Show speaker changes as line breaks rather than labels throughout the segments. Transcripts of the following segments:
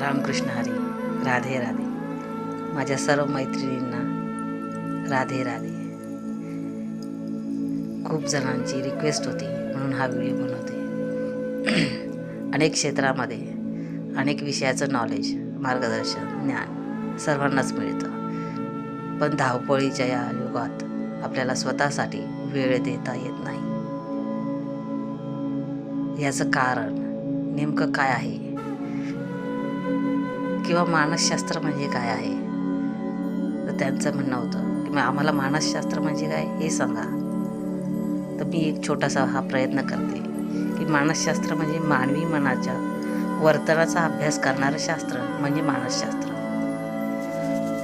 रामकृष्ण हरी. राधे राधे. माझ्या सर्व मैत्रिणींना राधे राधे. खूप जणांची रिक्वेस्ट होती म्हणून हा व्हिडिओ बनवते. अनेक क्षेत्रामध्ये अनेक विषयाचं नॉलेज, मार्गदर्शन, ज्ञान सर्वांनाच मिळतं, पण धावपळीच्या या युगात आपल्याला स्वतःसाठी वेळ देता येत नाही. याचं कारण नेमकं काय आहे किंवा मानसशास्त्र म्हणजे काय आहे? तर त्यांचं म्हणणं होतं की आम्हाला मानसशास्त्र म्हणजे काय हे सांगा. तर मी एक छोटासा हा प्रयत्न करते की मानसशास्त्र म्हणजे मानवी मनाच्या वर्तनाचा अभ्यास करणारं शास्त्र म्हणजे मानसशास्त्र.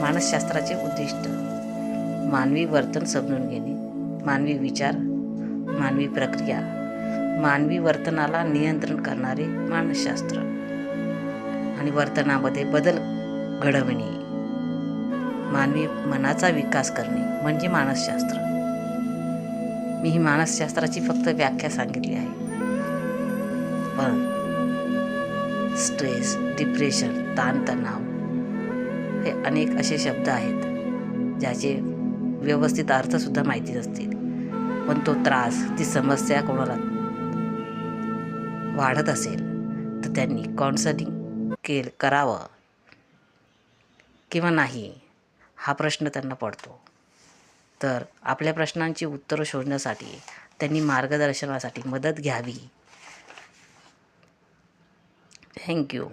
मानसशास्त्राचे उद्दिष्ट मानवी वर्तन समजून घेणे, मानवी विचार, मानवी प्रक्रिया, मानवी वर्तनाला नियंत्रण करणारे मानसशास्त्र आणि वर्तनामध्ये बदल घडविणे, मानवी मनाचा विकास करणे म्हणजे मानसशास्त्र. मी ही मानसशास्त्राची फक्त व्याख्या सांगितली आहे, पण स्ट्रेस, डिप्रेशन, ताणतणाव हे अनेक असे शब्द आहेत ज्याचे व्यवस्थित अर्थसुद्धा माहिती नसतील, पण तो त्रास, ती समस्या कोणाला वाढत असेल तर त्यांनी काउन्सलिंग करावं किंवा नाही हा प्रश्न त्यांना पडतो. तर आपल्या प्रश्नांची उत्तरं शोधण्यासाठी त्यांनी मार्गदर्शनासाठी मदत घ्यावी. थँक्यू.